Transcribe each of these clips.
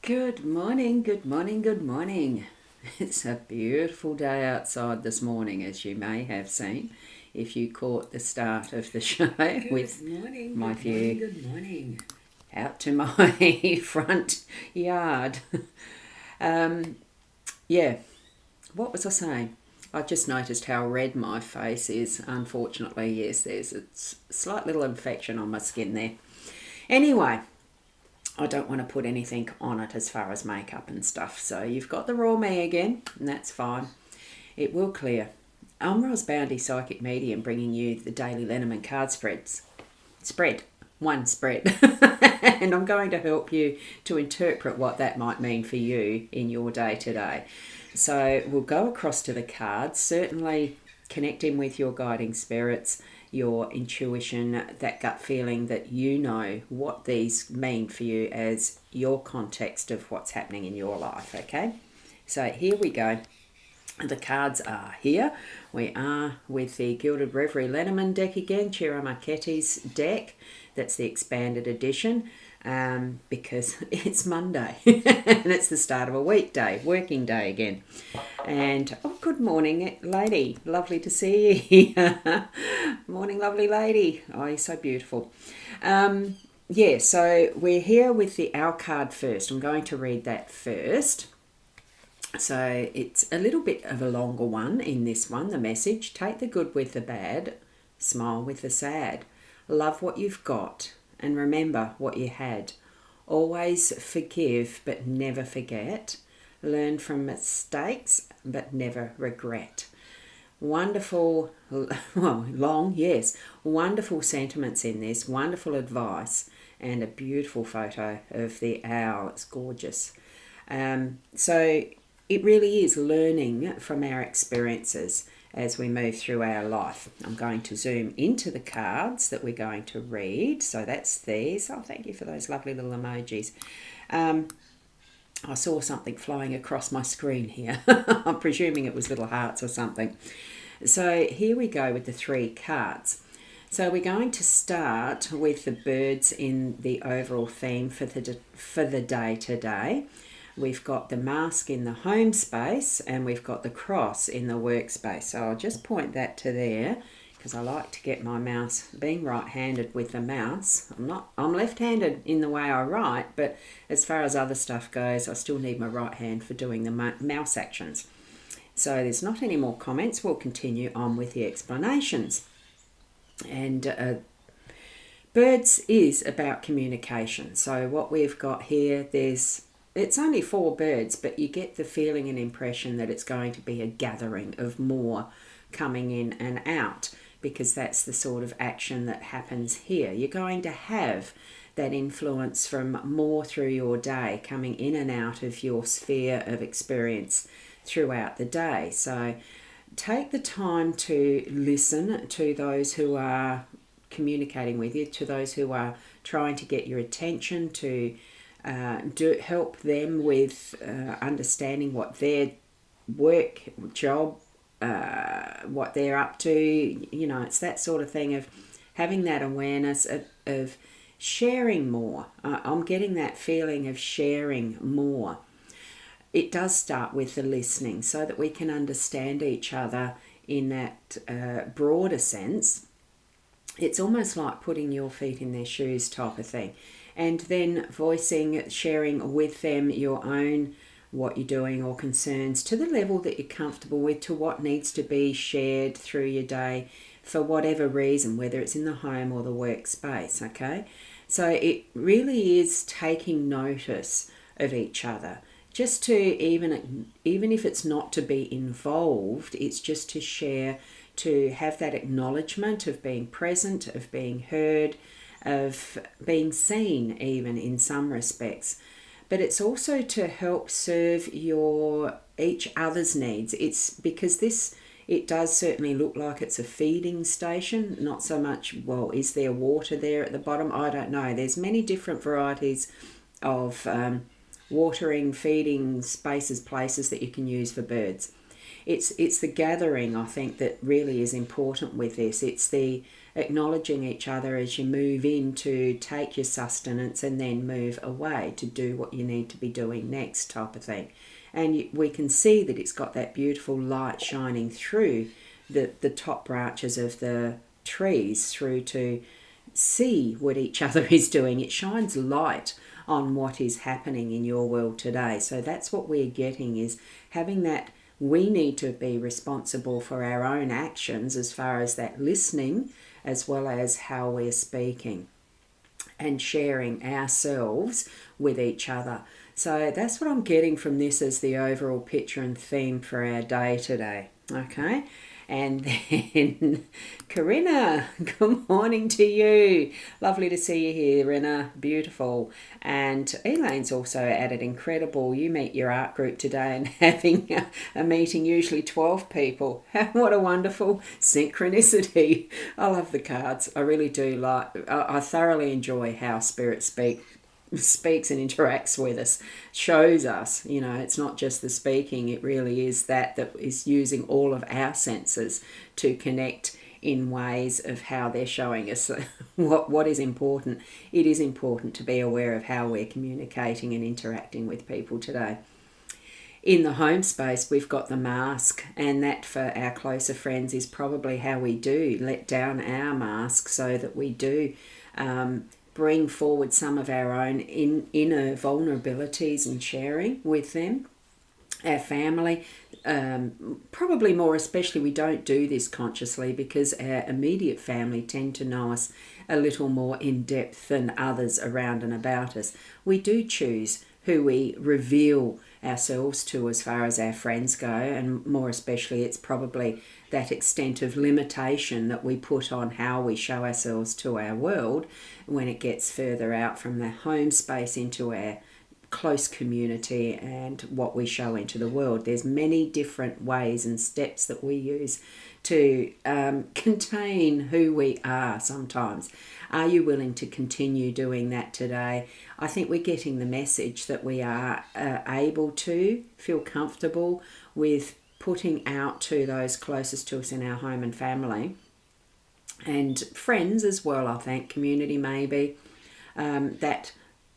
Good morning, good morning, good morning. It's a beautiful day outside this morning, as you may have seen if you caught the start of the show with my view Good morning. out to my front yard. Yeah, what was I saying? I just noticed how red my face is. Unfortunately, yes, there's a slight little infection on my skin there. Anyway, I don't want to put anything on it as far as makeup and stuff. So you've got the raw me again, and that's fine. It will clear. I'm Ros Bounty, Psychic Medium, bringing you the daily Lenormand card spreads. One spread. And I'm going to help you to interpret what that might mean for you in your day today. So we'll go across to the cards, certainly connecting with your guiding spirits, your intuition, that gut feeling that you know what these mean for you as your context of what's happening in your life, okay? So here we go. The cards are here. We are with the Gilded Reverie Lenormand deck again, Ciro Marchetti's deck. That's the expanded edition because it's Monday and it's the start of a weekday, working day again. And oh, good morning, lady. Lovely to see you here. Morning, lovely lady. Oh, you're so beautiful. Yeah, so we're here with the Owl card first. I'm going to read that first. So it's a little bit of a longer one in this one, the message. Take the good with the bad, smile with the sad. Love what you've got and remember what you had. Always forgive but never forget. Learn from mistakes but never regret. Wonderful, well, long, yes. Wonderful sentiments in this, wonderful advice, and a beautiful photo of the owl. It's gorgeous. So it really is learning from our experiences as we move through our life. I'm going to zoom into the cards that we're going to read. So that's these. Oh, thank you for those lovely little emojis. I saw something flying across my screen here. I'm presuming it was little hearts or something. So here we go with the three cards. So we're going to start with the birds in the overall theme for the day today. We've got the mask in the home space and we've got the cross in the workspace. So I'll just point that to there because I like to get my mouse, being right-handed with the mouse. I'm left-handed in the way I write, but as far as other stuff goes, I still need my right hand for doing the mouse actions. So there's not any more comments. We'll continue on with the explanations. And birds is about communication. So what we've got here, it's only 4 birds, but you get the feeling and impression that it's going to be a gathering of more coming in and out, because that's the sort of action that happens here. You're going to have that influence from more through your day, coming in and out of your sphere of experience throughout the day. So take the time to listen to those who are communicating with you, to those who are trying to get your attention, to help them with understanding what their work, job, what they're up to. You know, it's that sort of thing of having that awareness of sharing more. I'm getting that feeling of sharing more. It does start with the listening so that we can understand each other in that broader sense. It's almost like putting your feet in their shoes type of thing. And then voicing, sharing with them your own, what you're doing or concerns to the level that you're comfortable with, to what needs to be shared through your day for whatever reason, whether it's in the home or the workspace, okay? So it really is taking notice of each other. Just to, even if it's not to be involved, it's just to share, to have that acknowledgement of being present, of being heard, of being seen even in some respects. But it's also to help serve each other's needs. It's because it does certainly look like it's a feeding station, not so much, well, is there water there at the bottom? I don't know. There's many different varieties of watering, feeding spaces, places that you can use for birds. it's the gathering, I think, that really is important with this. It's the acknowledging each other as you move in to take your sustenance and then move away to do what you need to be doing next, type of thing. And we can see that it's got that beautiful light shining through the top branches of the trees through to see what each other is doing. It shines light on what is happening in your world today. So that's what we're getting, is having that we need to be responsible for our own actions as far as that listening, as well as how we're speaking and sharing ourselves with each other. So that's what I'm getting from this as the overall picture and theme for our day today. Okay. And then Corinna, good morning to you. Lovely to see you here, Corinna. Beautiful. And Elaine's also added incredible. You meet your art group today and having a meeting, usually 12 people. What a wonderful synchronicity. I love the cards. I really do. I thoroughly enjoy how Spirit speaks and interacts with us, shows us, it's not just the speaking, it really is that is using all of our senses to connect in ways of how they're showing us what is important. It is important to be aware of how we're communicating and interacting with people today. In the home space, we've got the mask, and that for our closer friends is probably how we do let down our mask so that we do bring forward some of our own inner vulnerabilities and sharing with them. Our family, probably more especially, we don't do this consciously because our immediate family tend to know us a little more in depth than others around and about us. We do choose who we reveal ourselves to as far as our friends go, and more especially it's probably that extent of limitation that we put on how we show ourselves to our world when it gets further out from the home space into our close community and what we show into the world. There's many different ways and steps that we use to contain who we are sometimes. Are you willing to continue doing that today? I think we're getting the message that we are able to feel comfortable with putting out to those closest to us in our home and family and friends as well, I think, community maybe, that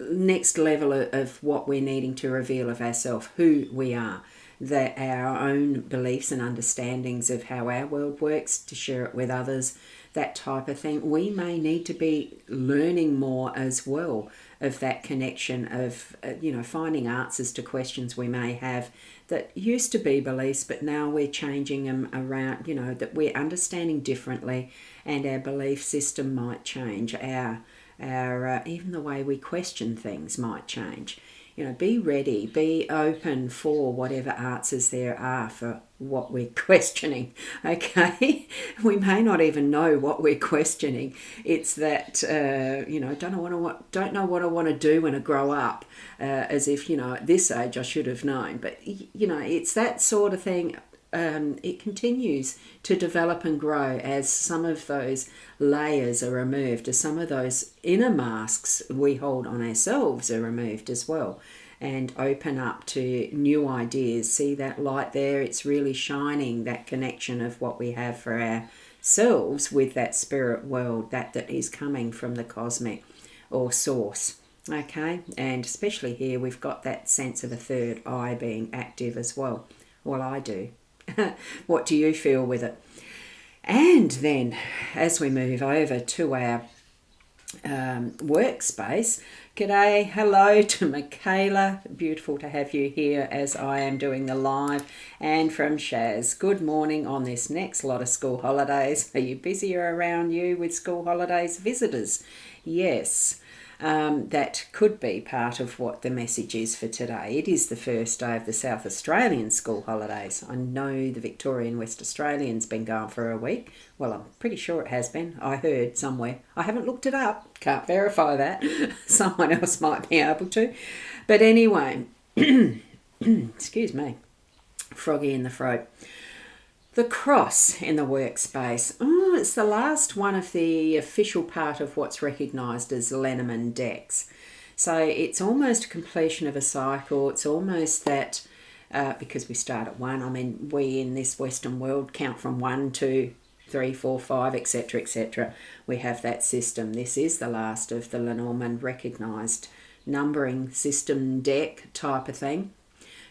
next level of what we're needing to reveal of ourselves, who we are, that our own beliefs and understandings of how our world works, to share it with others, that type of thing. We may need to be learning more as well of that connection of, finding answers to questions we may have that used to be beliefs, but now we're changing them around, that we're understanding differently, and our belief system might change. Our even the way we question things might change. Be ready, be open for whatever answers there are for what we're questioning, okay? We may not even know what we're questioning. It's that, don't know what I want to do when I grow up, as if, at this age I should have known. But, it's that sort of thing. It continues to develop and grow as some of those layers are removed, as some of those inner masks we hold on ourselves are removed as well, and open up to new ideas. See that light there? It's really shining that connection of what we have for ourselves with that spirit world that is coming from the cosmic or source. Okay, and especially here we've got that sense of a third eye being active as well. Well, I do. What do you feel with it? And then as we move over to our workspace, g'day, hello to Michaela. Beautiful to have you here as I am doing the live. And from Shaz, good morning on this next lot of school holidays. Are you busier around you with school holidays visitors? Yes. That could be part of what the message is for today. It is the first day of the South Australian school holidays. I know the Victorian West Australian's been going for a week. Well, I'm pretty sure it has been. I heard somewhere. I haven't looked it up. Can't verify that. Someone else might be able to. But anyway, excuse me, froggy in the throat. The cross in the workspace. It's the last one of the official part of what's recognised as Lenormand decks. So it's almost a completion of a cycle. It's almost that because we start at 1. I mean, we in this Western world count from 1, 2, 3, 4, 5, etc., etc. We have that system. This is the last of the Lenormand recognised numbering system deck type of thing.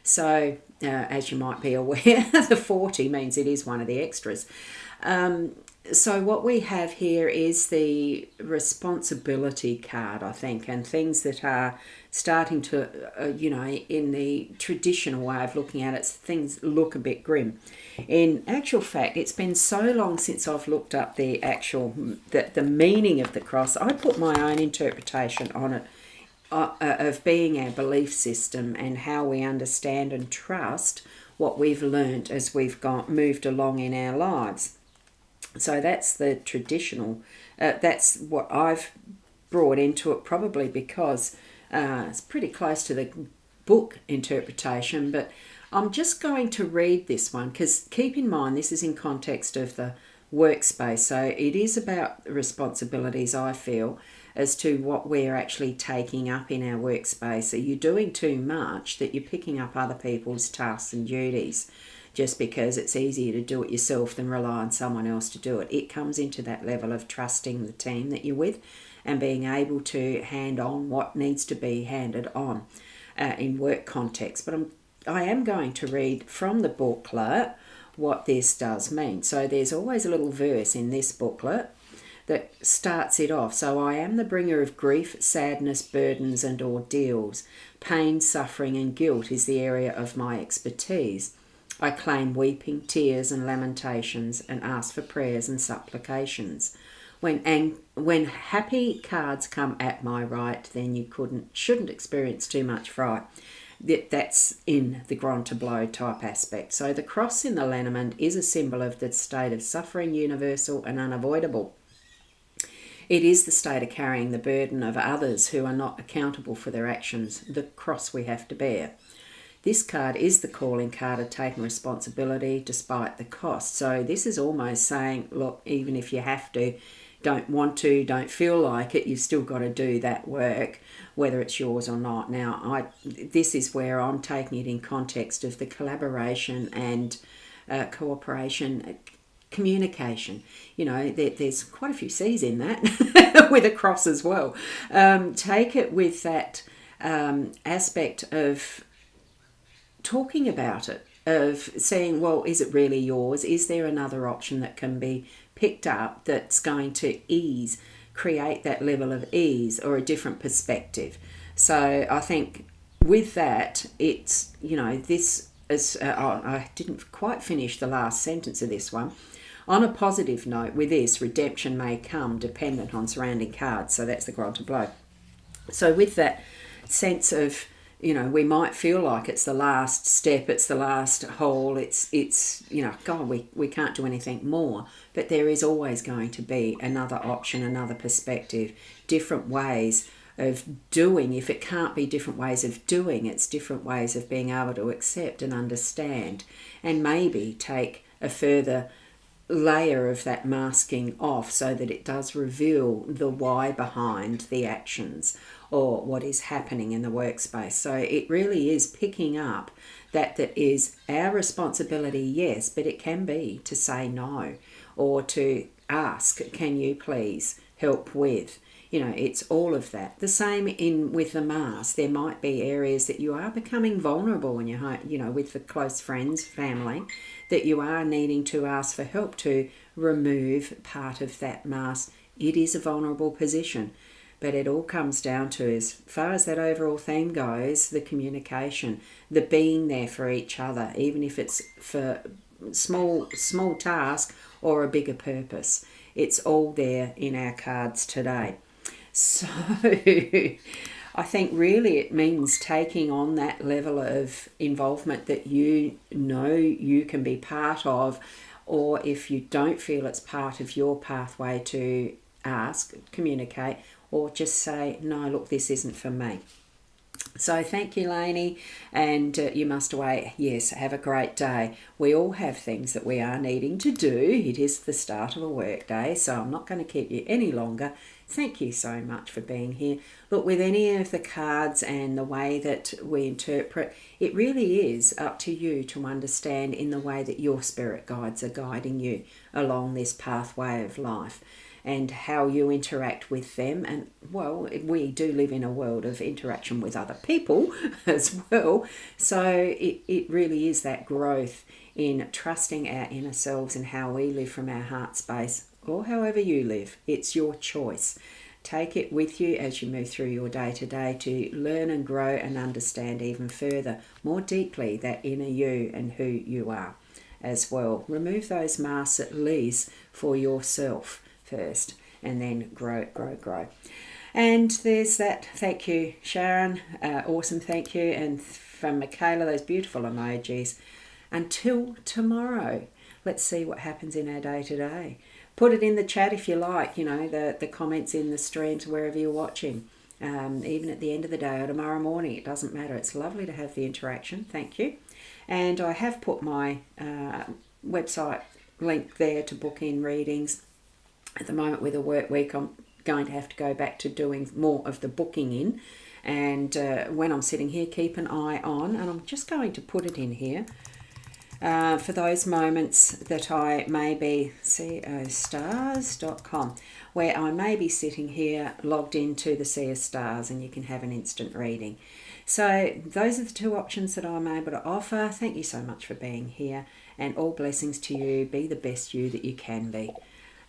So, as you might be aware, the 40 means it is one of the extras. So what we have here is the responsibility card, I think, and things that are starting to, in the traditional way of looking at it, things look a bit grim. In actual fact, it's been so long since I've looked up the meaning of the cross. I put my own interpretation on it, of being our belief system and how we understand and trust what we've learnt as we've moved along in our lives. So that's the traditional, that's what I've brought into it, probably because it's pretty close to the book interpretation, but I'm just going to read this one because keep in mind this is in context of the workspace, so it is about responsibilities, I feel, as to what we're actually taking up in our workspace. Are you doing too much that you're picking up other people's tasks and duties just because it's easier to do it yourself than rely on someone else to do it? It comes into that level of trusting the team that you're with and being able to hand on what needs to be handed on in work context. But I am going to read from the booklet what this does mean. So there's always a little verse in this booklet that starts it off. So I am the bringer of grief, sadness, burdens and ordeals. Pain, suffering and guilt is the area of my expertise. I claim weeping, tears and lamentations and ask for prayers and supplications. When happy cards come at my right, then you shouldn't experience too much fright. That's in the grand tableau type aspect. So the cross in the Lenormand is a symbol of the state of suffering, universal and unavoidable. It is the state of carrying the burden of others who are not accountable for their actions, the cross we have to bear. This card is the calling card of taking responsibility despite the cost. So this is almost saying, look, even if you have to, don't want to, don't feel like it, you've still got to do that work, whether it's yours or not. Now, this is where I'm taking it in context of the collaboration and cooperation, communication. You know, there's quite a few C's in that with a cross as well. Take it with that aspect of talking about it, of saying, well, is it really yours? Is there another option that can be picked up that's going to create that level of ease or a different perspective? So I think with that, it's, this is, I didn't quite finish the last sentence of this one. On a positive note, with this, redemption may come dependent on surrounding cards. So that's the grand tableau. So with that sense of, we might feel like it's the last step, it's the last hole, it's God, we can't do anything more. But there is always going to be another option, another perspective, different ways of doing. If it can't be different ways of doing, it's different ways of being able to accept and understand and maybe take a further layer of that masking off so that it does reveal the why behind the actions or what is happening in the workspace. So it really is picking up that is our responsibility, yes, but it can be to say no or to ask, can you please help with? It's all of that. The same with the mask. There might be areas that you are becoming vulnerable in your home, with the close friends, family, that you are needing to ask for help to remove part of that mask. It is a vulnerable position. But it all comes down to, as far as that overall theme goes, the communication, the being there for each other, even if it's for small task or a bigger purpose. It's all there in our cards today. So I think really it means taking on that level of involvement that you can be part of, or if you don't feel it's part of your pathway, to ask, communicate, or just say, no, look, this isn't for me. So thank you, Lainey, and you must away. Yes, have a great day. We all have things that we are needing to do. It is the start of a work day, so I'm not going to keep you any longer. Thank you so much for being here. Look, with any of the cards and the way that we interpret, it really is up to you to understand in the way that your spirit guides are guiding you along this pathway of life, and how you interact with them. And well, we do live in a world of interaction with other people as well. So it really is that growth in trusting our inner selves and how we live from our heart space, or however you live. It's your choice. Take it with you as you move through your day to day to learn and grow and understand even further, more deeply, that inner you and who you are as well. Remove those masks at least for yourself first, and then grow. And there's that. Thank you, Sharon. Awesome, thank you. And from Michaela, those beautiful emojis. Until tomorrow, let's see what happens in our day to day. Put it in the chat if you like, the comments in the streams wherever you're watching. Even at the end of the day or tomorrow morning, it doesn't matter. It's lovely to have the interaction. Thank you. And I have put my website link there to book in readings. At the moment with a work week, I'm going to have to go back to doing more of the booking in. And when I'm sitting here, keep an eye on, and I'm just going to put it in here. For those moments that I may be, costars.com, where I may be sitting here logged into the Sea of Stars, and you can have an instant reading. So those are the two options that I'm able to offer. Thank you so much for being here, and all blessings to you. Be the best you that you can be.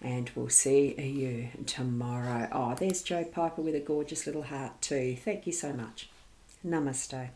And we'll see you tomorrow. Oh, there's Joe Piper with a gorgeous little heart too. Thank you so much. Namaste.